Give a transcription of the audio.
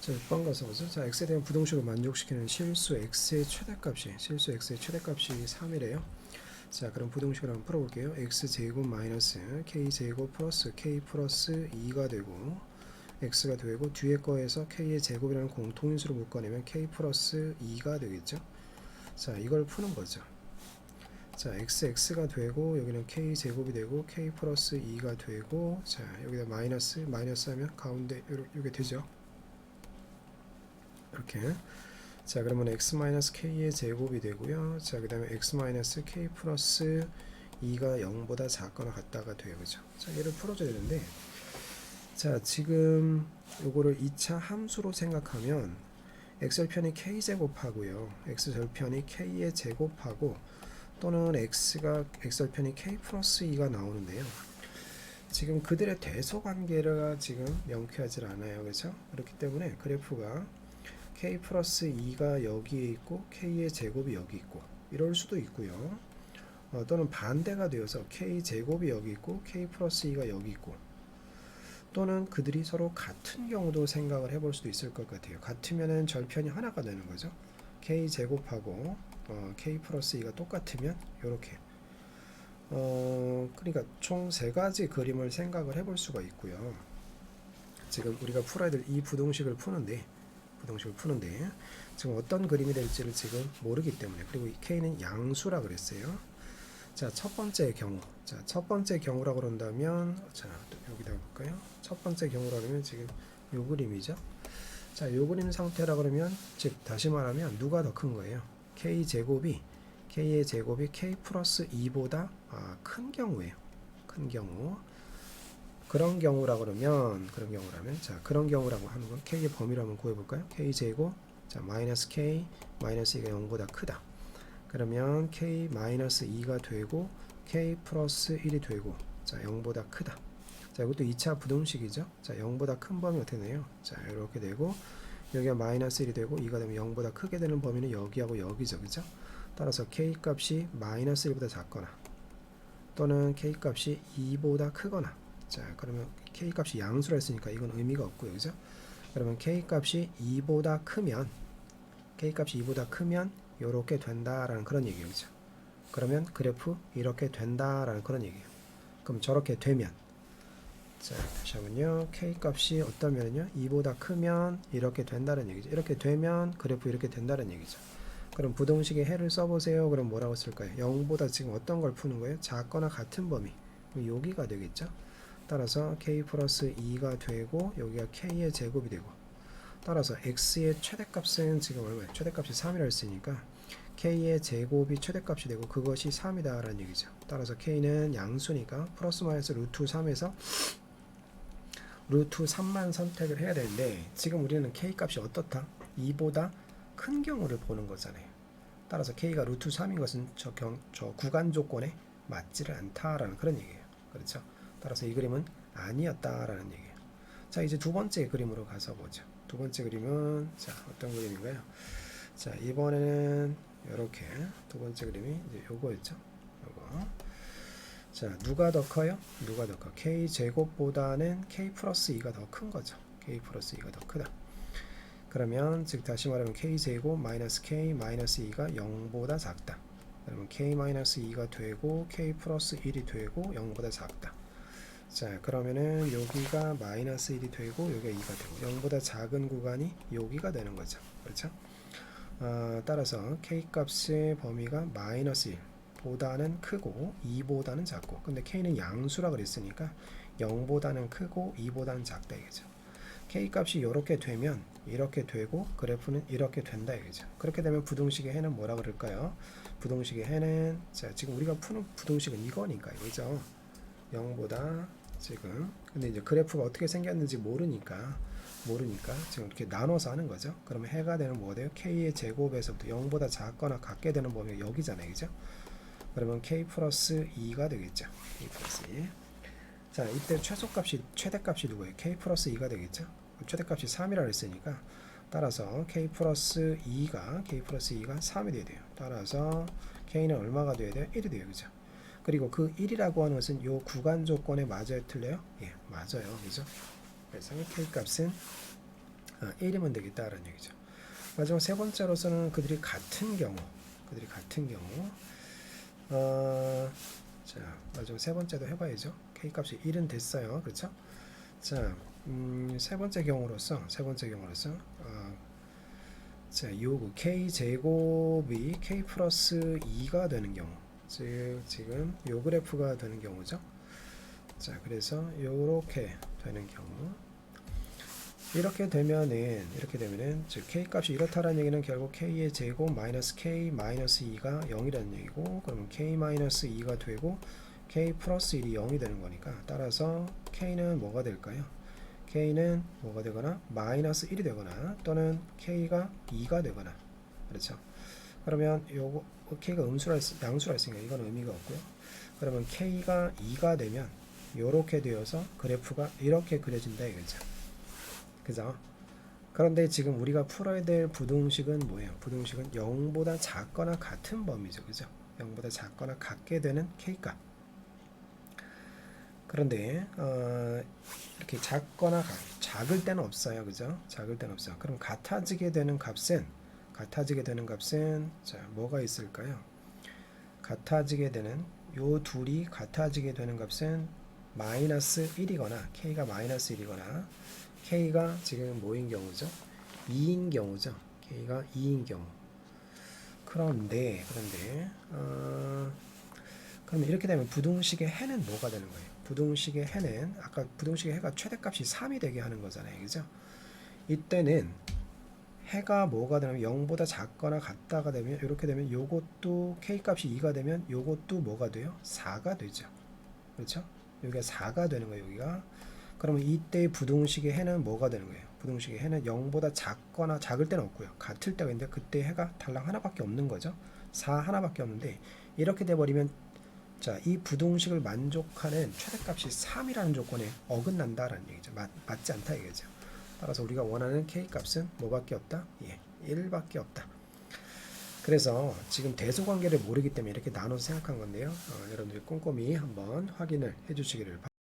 자, 6번 가서 보죠. 자, x에 대한 부동식을 만족시키는 실수 x의 최대값이 3이래요. 자, 그럼 부동식을 한번 풀어볼게요. x제곱 마이너스 k제곱 플러스 k 플러스 2가 되고 x가 되고 뒤에 거에서 k의 제곱이라는 공통인수를 묶어내면 k 플러스 2가 되겠죠. 자, 이걸 푸는 거죠. 자, x가 되고 여기는 k 제곱이 되고 k 플러스 2가 되고, 자, 여기다 마이너스 하면 가운데 이렇게 되죠. 이렇게. 자, 그러면 x-k의 제곱이 되고요. 자, 그 다음에 x-k 플러스 2가 0보다 작거나 같다가 돼요. 그죠? 자, 얘를 풀어줘야 되는데, 자, 지금 요거를 2차 함수로 생각하면 x절편이 k제곱하고요, x절편이 k의 제곱하고 또는 x절편이 k 플러스 2가 나오는데요. 지금 그들의 대소관계가 지금 명쾌하지 않아요. 그렇죠? 그렇기 때문에 그래프가 k 플러스 2가 여기에 있고 k의 제곱이 여기 있고 이럴 수도 있고요. 또는 반대가 되어서 k 제곱이 여기 있고 k 플러스 2가 여기 있고, 또는 그들이 서로 같은 경우도 생각을 해볼 수도 있을 것 같아요. 같으면은 절편이 하나가 되는 거죠. k 제곱하고 k 플러스 2가 똑같으면 이렇게 그러니까 총 세 가지 그림을 생각을 해볼 수가 있고요. 지금 우리가 풀어야 될 이 부동식을 푸는데 지금 어떤 그림이 될지를 지금 모르기 때문에, 그리고 이 k는 양수라 그랬어요. 자, 첫 번째 경우라고 그런다면, 자, 여기다 볼까요? 첫 번째 경우라 그러면 지금 요 그림이죠. 자, 요 그림 상태라 그러면, 즉 다시 말하면 누가 더 큰 거예요? k의 제곱이 k 플러스 2보다 큰 경우예요. 큰 경우. 그런 경우라고 그러면, 자, 그런 경우라고 하는 건 k의 범위를 한번 구해볼까요? k 제곱, 자, 마이너스 k, 마이너스 2가 0보다 크다. 그러면 k 마이너스 2가 되고 k 플러스 1이 되고, 자, 0보다 크다. 자, 이것도 2차 부동식이죠. 자, 0보다 큰 범위 어떻게 되나요? 자, 이렇게 되고 여기가 마이너스 1이 되고 2가 되면 0보다 크게 되는 범위는 여기하고 여기죠. 그죠? 따라서 k 값이 마이너스 1보다 작거나 또는 k 값이 2보다 크거나, 자, 그러면 k 값이 양수라 했으니까 이건 의미가 없고요. 그죠? 그러면 k 값이 2보다 크면 이렇게 된다라는 그런 얘기예요. 그죠? 그러면 그래프 이렇게 된다라는 그런 얘기예요. 그럼 저렇게 되면, 자, 다시 한번요. k 값이 어떠면요? 2보다 크면 이렇게 된다는 얘기죠. 이렇게 되면 그래프 이렇게 된다는 얘기죠. 그럼 부동식의 해를 써보세요. 그럼 뭐라고 쓸까요? 0보다 지금 어떤 걸 푸는 거예요? 작거나 같은 범위. 여기가 되겠죠. 따라서 k 플러스 2가 되고 여기가 k의 제곱이 되고, 따라서 x의 최대값은 지금 얼마예요? 최대값이 3이라 했으니까 k의 제곱이 최대값이 되고 그것이 3이다 라는 얘기죠. 따라서 k는 양수니까 플러스 마이너스 루트 3에서 루트 3만 선택을 해야 되는데, 지금 우리는 k 값이 어떻다? 2보다 큰 경우를 보는 거잖아요. 따라서 k가 루트 3인 것은 저 구간 조건에 맞지를 않다라는 그런 얘기예요. 그렇죠? 따라서 이 그림은 아니었다라는 얘기예요. 자, 이제 두 번째 그림으로 가서 보죠. 두 번째 그림은, 자, 어떤 그림인가요? 자, 이번에는 이렇게 두 번째 그림이 이제 요거였죠. 요거. 자, 누가 더 커요? k 제곱보다는 k 플러스 2가 더 큰 거죠. k 플러스 2가 더 크다. 그러면 즉 다시 말하면 k 제곱 마이너스 k 마이너스 2가 0보다 작다. 그러면 k 마이너스 2가 되고 k 플러스 1이 되고 0보다 작다. 자, 그러면은 여기가 마이너스 1이 되고 여기가 2가 되고 0보다 작은 구간이 여기가 되는 거죠. 그렇죠? 따라서 k 값의 범위가 마이너스 1 보다는 크고 2보다는 작고, 근데 k는 양수라 그랬으니까 0보다는 크고 2보다는 작다 이거죠. k 값이 이렇게 되면 이렇게 되고 그래프는 이렇게 된다 이거죠. 그렇게 되면 부동식의 해는 뭐라 그럴까요? 부동식의 해는, 자, 지금 우리가 푸는 부동식은 이거니까 이거죠. 0보다 지금, 근데 이제 그래프가 어떻게 생겼는지 모르니까 지금 이렇게 나눠서 하는 거죠. 그러면 해가 되는 뭐가 돼요? k의 제곱에서부터 0보다 작거나 같게 되는 범위가 여기잖아요. 그죠? 그러면 k 플러스 2가 되겠죠. k 플러스 2. 자, 이때 최대값이 누구예요? k 플러스 2가 되겠죠. 최대값이 3이라고 했으니까 따라서 k 플러스 2가 3이 돼야 돼요. 따라서 k는 얼마가 돼야 돼요? 1이 돼요. 그죠? 그리고 그 1이라고 하는 것은 요 구간 조건에 맞아요, 틀려요? 예, 맞아요. 그죠? 그래서 k 값은 1이면 되겠다라는 얘기죠. 마지막 세 번째로서는 그들이 같은 경우 자, 마지막 세 번째도 해봐야죠. K값이 1은 됐어요. 그렇죠? 자, 세 번째 경우로서 자, 요구 K제곱이 K 플러스 2가 되는 경우, 즉 지금 요 그래프가 되는 경우죠. 자, 그래서 요렇게 되는 경우, 이렇게 되면은 즉 K 값이 이렇다라는 얘기는 결국 K의 제곱 마이너스 K 마이너스 2가 0이라는 얘기고, 그러면 K 마이너스 2가 되고 K 플러스 1이 0이 되는 거니까, 따라서 K는 뭐가 될까요? K는 뭐가 되거나 마이너스 1이 되거나 또는 K가 2가 되거나, 그렇죠? 그러면 요거 K가 양수라 했으니까 이건 의미가 없고요. 그러면 K가 2가 되면 요렇게 되어서 그래프가 이렇게 그려진다 이거죠. 그죠? 그런데 지금 우리가 풀어야 될 부등식은 뭐예요? 부등식은 0보다 작거나 같은 범위죠. 그죠? 0보다 작거나 같게 되는 K값. 그런데 이렇게 작을 때는 없어요. 그죠? 작을 때는 없어요. 그럼 같아지게 되는 값은 자, 뭐가 있을까요? 요 둘이 같아지게 되는 값은 마이너스 1이거나 K가 마이너스 1이거나 K가 지금 뭐인 경우죠? 2인 경우죠. K가 2인 경우. 그런데 그러면 이렇게 되면 부등식의 해는 뭐가 되는 거예요? 부등식의 해는 아까 부등식의 해가 최대값이 3이 되게 하는 거잖아요. 그죠? 이때는 해가 뭐가 되면 0보다 작거나 같다가 되면 이렇게 되면 요것도 K값이 2가 되면 요것도 뭐가 돼요? 4가 되죠. 그렇죠? 여기가 4가 되는 거예요. 여기가. 그러면 이때 부등식의 해는 뭐가 되는 거예요? 부등식의 해는 0보다 작을 때는 없고요. 같을 때가 있는데 그때 해가 달랑 하나밖에 없는 거죠. 4 하나밖에 없는데 이렇게 돼버리면 자, 이 부등식을 만족하는 최대값이 3이라는 조건에 어긋난다라는 얘기죠. 맞지 않다 이거죠. 따라서 우리가 원하는 K값은 뭐밖에 없다? 1밖에 없다. 그래서 지금 대소관계를 모르기 때문에 이렇게 나눠서 생각한 건데요. 여러분들이 꼼꼼히 한번 확인을 해주시기를 바랍니다.